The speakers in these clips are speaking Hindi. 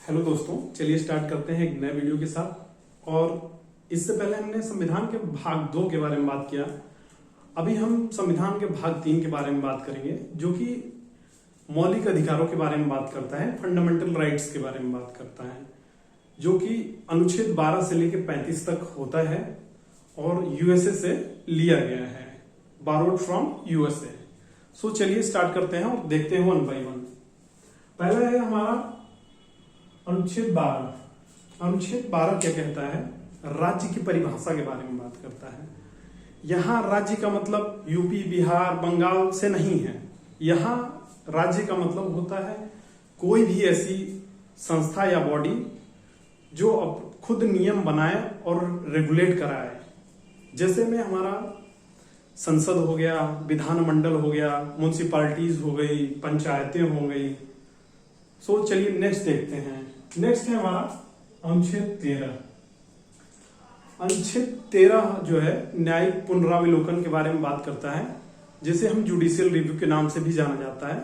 हेलो दोस्तों, चलिए स्टार्ट करते हैं एक नए वीडियो के साथ। और इससे पहले हमने संविधान के भाग 2 के बारे में बात किया। अभी हम संविधान के भाग 3 के बारे में बात करेंगे, जो कि मौलिक अधिकारों के बारे में बात करता है, फंडामेंटल राइट्स के बारे में बात करता है, जो कि अनुच्छेद 12 से लेकर 35 तक होता है और यूएसए से लिया गया है, बारोड फ्रॉम यूएसए। सो चलिए स्टार्ट करते हैं और देखते हैं वन बाय वन। पहला है हमारा अनुच्छेद 12। अनुच्छेद 12 क्या कहता है? राज्य की परिभाषा के बारे में बात करता है। यहां राज्य का मतलब यूपी, बिहार, बंगाल से नहीं है। यहां राज्य का मतलब होता है कोई भी ऐसी संस्था या बॉडी जो अब खुद नियम बनाए और रेगुलेट कराए। जैसे में हमारा संसद हो गया, विधानमंडल हो गया, म्युनिसिपैलिटीज हो गई, पंचायतें हो गई। सो चलिए नेक्स्ट देखते हैं। नेक्स्ट है हमारा अनुच्छेद 13। अनुच्छेद 13 जो है न्यायिक पुनरावलोकन के बारे में बात करता है, जिसे हम जुडिशियल रिव्यू के नाम से भी जाना जाता है।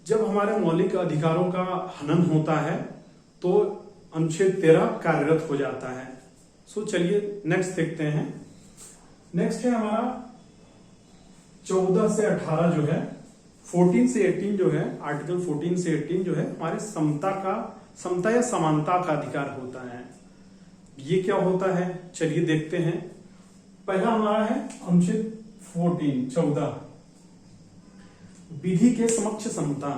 जब हमारे मौलिक अधिकारों का हनन होता है तो अनुच्छेद 13 कार्यरत हो जाता है। सो चलिए नेक्स्ट देखते हैं। नेक्स्ट है हमारा 14 से 18 जो है, 14 से 18 जो है, आर्टिकल 14 से 18 जो है हमारे समता या समानता का अधिकार होता है। ये क्या होता है चलिए देखते हैं। पहला हमारा है अनुच्छेद 14 विधि के समक्ष समता।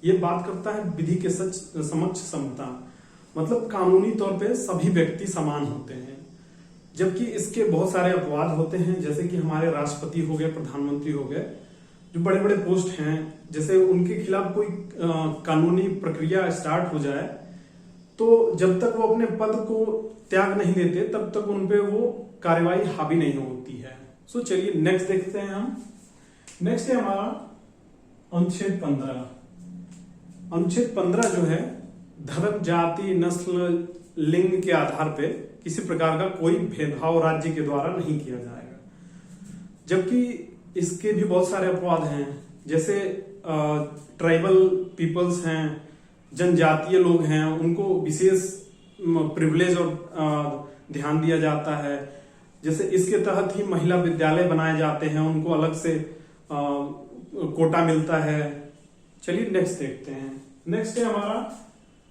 ये बात करता है विधि के समक्ष समता, मतलब कानूनी तौर पे सभी व्यक्ति समान होते हैं। जबकि इसके बहुत सारे अपवाद होते हैं, जैसे कि हमारे राष्ट्रपति हो गए, प्रधानमंत्री हो गए, जो बड़े बड़े पोस्ट हैं, जैसे उनके खिलाफ कोई कानूनी प्रक्रिया स्टार्ट हो जाए तो जब तक वो अपने पद को त्याग नहीं देते तब तक उनपे वो कार्यवाही हावी नहीं होती है। सो चलिए नेक्स्ट देखते हैं हम। नेक्स्ट है हमारा अनुच्छेद 15। अनुच्छेद 15 जो है धर्म, जाति, नस्ल, लिंग के आधार पे किसी प्रकार का कोई भेदभाव राज्य के द्वारा नहीं किया जाएगा। जबकि इसके भी बहुत सारे अपवाद हैं, जैसे ट्राइबल पीपल्स हैं, जनजातीय लोग हैं, उनको विशेष प्रिविलेज और ध्यान दिया जाता है। जैसे इसके तहत ही महिला विद्यालय बनाए जाते हैं, उनको अलग से कोटा मिलता है। चलिए नेक्स्ट देखते हैं। नेक्स्ट है हमारा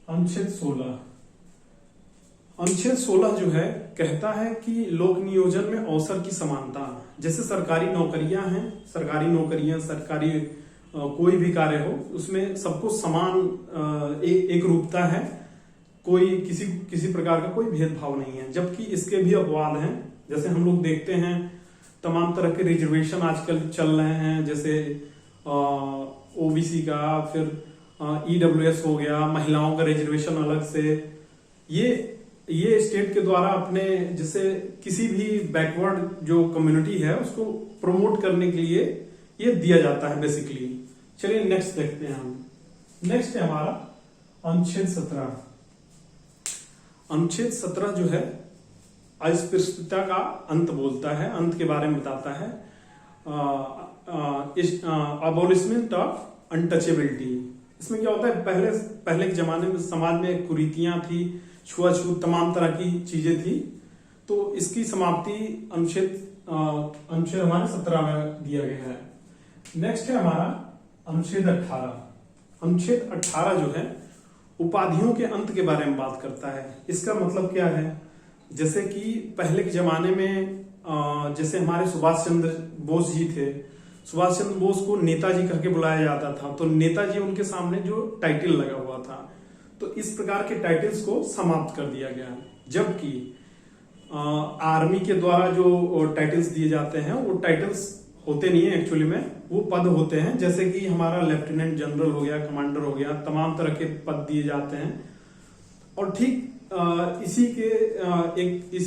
अनुच्छेद 16। अनुच्छेद 16 जो है कहता है कि लोक नियोजन में अवसर की समानता। जैसे सरकारी नौकरियां हैं, सरकारी कोई भी कार्य हो, उसमें सबको समान एक रूपता है, कोई किसी प्रकार का कोई भेदभाव नहीं है। जबकि इसके भी अपवाद हैं, जैसे हम लोग देखते हैं तमाम तरह के रिजर्वेशन आजकल चल रहे हैं, जैसे ओबीसी का, फिर ईडब्ल्यूएस हो गया, महिलाओं का रिजर्वेशन अलग से। ये स्टेट के द्वारा अपने जैसे किसी भी बैकवर्ड जो कम्युनिटी है उसको प्रमोट करने के लिए ये दिया जाता है बेसिकली। चलिए नेक्स्ट देखते हैं हम। नेक्स्ट है हमारा अनुच्छेद 17। अनुच्छेद 17 जो है अस्पृश्यता का अंत बोलता है, अंत के बारे में बताता है। Abolishment of untouchability. इसमें क्या होता है, पहले के जमाने में समाज में कुरीतियां थी, छुआछूत, तमाम तरह की चीजें थी, तो इसकी समाप्ति अनुच्छेद हमारे 17 में दिया गया है। नेक्स्ट है हमारा अनुच्छेद 18। अनुच्छेद 18 जो है उपाधियों के अंत के बारे में बात करता है। इसका मतलब क्या है, जैसे कि पहले के जमाने में जैसे हमारे सुभाष चंद्र बोस जी थे, सुभाष चंद्र बोस को नेताजी कह के बुलाया जाता था, तो नेताजी उनके सामने जो टाइटल लगा हुआ था, तो इस प्रकार के टाइटल्स को समाप्त कर दिया गया। जबकि आर्मी के द्वारा जो टाइटल्स दिए जाते हैं वो टाइटल्स होते नहीं है, एक्चुअली में वो पद होते हैं। जैसे कि हमारा लेफ्टिनेंट जनरल हो गया, कमांडर हो गया, तमाम तरह के पद दिए जाते हैं। और ठीक इसी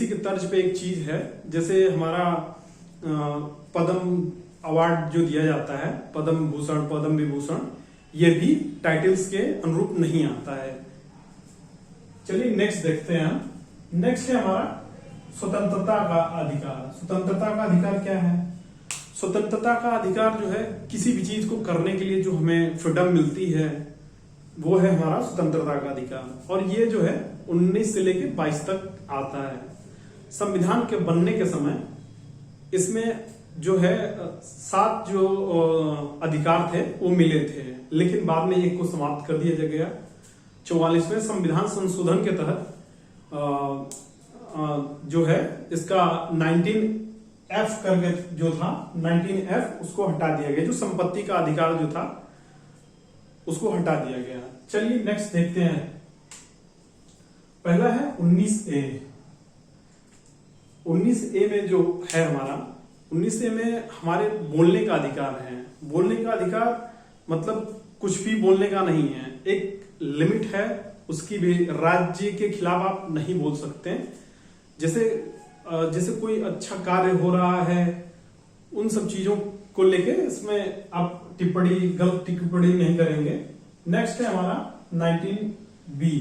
के तर्ज पे एक चीज है, जैसे हमारा पद्म अवार्ड जो दिया जाता है, पद्म भूषण, पद्म विभूषण, ये भी टाइटल्स के अनुरूप नहीं आता है। चलिए नेक्स्ट देखते हैं हम। नेक्स्ट है हमारा स्वतंत्रता का अधिकार। स्वतंत्रता का अधिकार क्या है? स्वतंत्रता का अधिकार जो है किसी भी चीज को करने के लिए जो हमें फ्रीडम मिलती है, वो है हमारा स्वतंत्रता का अधिकार। और ये जो है 19 से लेके 22 तक आता है। संविधान के बनने के समय इसमें जो है 7 जो अधिकार थे वो मिले थे, लेकिन बाद में एक को समाप्त कर दिया गया। 44वें संविधान संशोधन के तहत जो है इसका 19F करके जो था 19F उसको हटा दिया गया, जो संपत्ति का अधिकार जो था उसको हटा दिया गया। चलिए नेक्स्ट देखते हैं। पहला है 19A। 19A में जो है हमारा 19A में हमारे बोलने का अधिकार है। बोलने का अधिकार मतलब कुछ भी बोलने का नहीं है, एक लिमिट है उसकी भी। राज्य के खिलाफ आप नहीं बोल सकते। जैसे कोई अच्छा कार्य हो रहा है उन सब चीजों को लेके इसमें आप गलत टिप्पणी नहीं करेंगे। नेक्स्ट है हमारा 19B।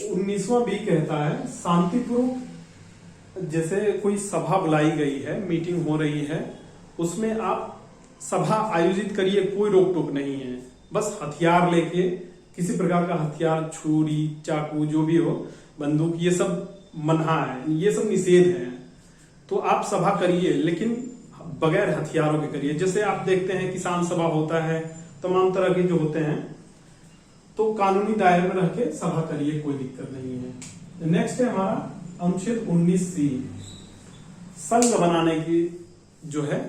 19वां B कहता है शांतिपूर्वक, जैसे कोई सभा बुलाई गई है, मीटिंग हो रही है, उसमें आप सभा आयोजित करिए, कोई रोक टोक नहीं है। बस हथियार लेके, किसी प्रकार का हथियार, छुरी, चाकू, जो भी हो, बंदूक, ये सब मना है, ये सब निषेध है। तो आप सभा करिए लेकिन बगैर हथियारों के करिए। जैसे आप देखते हैं किसान सभा होता है, तमाम तरह के जो होते हैं, तो कानूनी दायरे में रह के सभा करिए, कोई दिक्कत नहीं है। नेक्स्ट है हमारा अनुच्छेद 19C। संघ बनाने की जो है,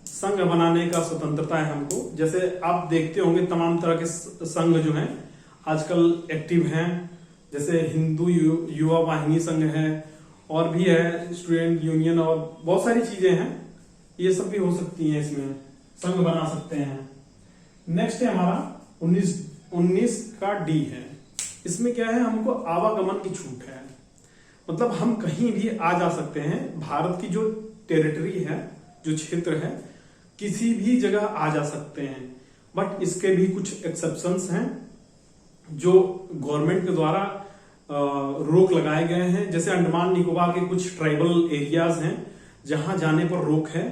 संघ बनाने का स्वतंत्रता है हमको। जैसे आप देखते होंगे तमाम तरह के संघ जो हैं आजकल एक्टिव हैं, जैसे हिंदू युवा वाहिनी संघ है, और भी है स्टूडेंट यूनियन, और बहुत सारी चीजें हैं, ये सब भी हो सकती हैं, इसमें संघ बना सकते हैं। नेक्स्ट है हमारा 19 का D है। इसमें क्या है, हमको आवागमन की छूट है, मतलब हम कहीं भी आ जा सकते हैं। भारत की जो टेरिटरी है, जो क्षेत्र है, किसी भी जगह आ जा सकते हैं। बट इसके भी कुछ एक्सेप्शंस हैं जो गवर्नमेंट के द्वारा रोक लगाए गए हैं। जैसे अंडमान निकोबार के कुछ ट्राइबल एरियाज हैं जहां जाने पर रोक है,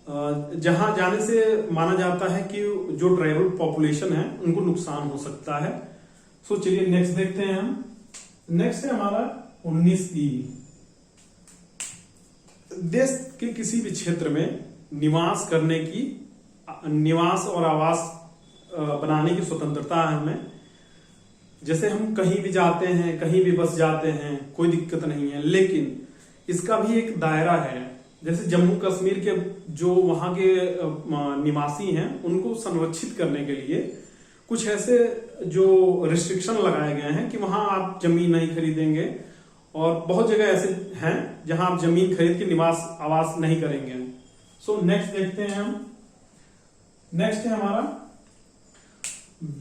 जहां जाने से माना जाता है कि जो ट्राइबल पॉपुलेशन है उनको नुकसान हो सकता है। सो चलिए नेक्स्ट देखते हैं हम। नेक्स्ट है हमारा 19E। देश के किसी भी क्षेत्र में निवास करने की, निवास और आवास बनाने की स्वतंत्रता है हमें। जैसे हम कहीं भी जाते हैं, कहीं भी बस जाते हैं, कोई दिक्कत नहीं है, लेकिन इसका भी एक दायरा है। जैसे जम्मू कश्मीर के जो वहां के निवासी हैं उनको संरक्षित करने के लिए कुछ ऐसे जो रिस्ट्रिक्शन लगाए गए हैं कि वहां आप जमीन नहीं खरीदेंगे, और बहुत जगह ऐसे हैं जहां आप जमीन खरीद के निवास आवास नहीं करेंगे। सो नेक्स्ट देखते हैं हम। नेक्स्ट है हमारा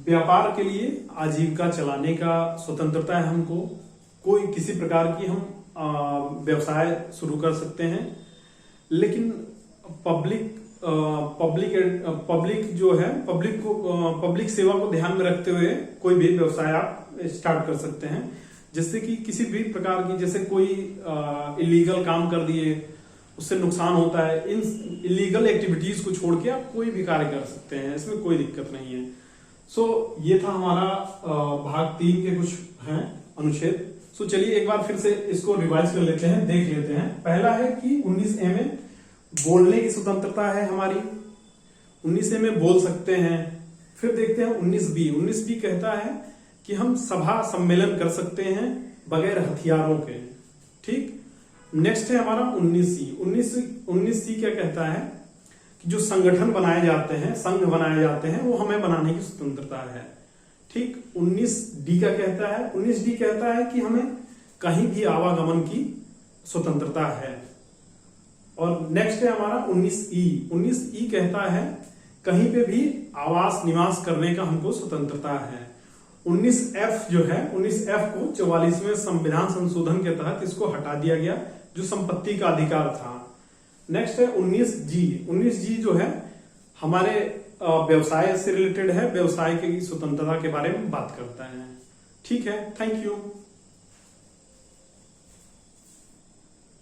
व्यापार के लिए आजीविका चलाने का स्वतंत्रता है हमको। कोई किसी प्रकार की हम व्यवसाय शुरू कर सकते हैं, लेकिन पब्लिक जो है, पब्लिक सेवा को ध्यान में रखते हुए कोई भी व्यवसाय आप स्टार्ट कर सकते हैं। जिससे कि किसी भी प्रकार की, जैसे कोई इलीगल काम कर दिए, उससे नुकसान होता है, इन इलीगल एक्टिविटीज को छोड़ के आप कोई भी कार्य कर सकते हैं, इसमें कोई दिक्कत नहीं है। सो ये था हमारा भाग 3 के कुछ हैं अनुच्छेद। सो चलिए एक बार फिर से इसको रिवाइज कर लेते हैं, देख लेते हैं। पहला है कि 19A में बोलने की स्वतंत्रता है हमारी, 19A में बोल सकते हैं। फिर देखते हैं 19B। 19B कहता है कि हम सभा सम्मेलन कर सकते हैं बगैर हथियारों के। ठीक। नेक्स्ट है हमारा 19C। 19C क्या कहता है कि जो संगठन बनाए जाते हैं, संघ बनाए जाते हैं, वो हमें बनाने की स्वतंत्रता है। ठीक। 19D का कहता है, 19D कहता है कि हमें कहीं भी आवागमन की स्वतंत्रता है। और नेक्स्ट है हमारा 19E। 19E कहता है कहीं पे भी आवास निवास करने का हमको स्वतंत्रता है। 19F जो है, 19F को 44वें संविधान संशोधन के तहत इसको हटा दिया गया, जो संपत्ति का अधिकार था। नेक्स्ट है 19G। 19G जो है हमारे व्यवसाय से रिलेटेड है, व्यवसाय की स्वतंत्रता के बारे में बात करता है। ठीक है, थैंक यू।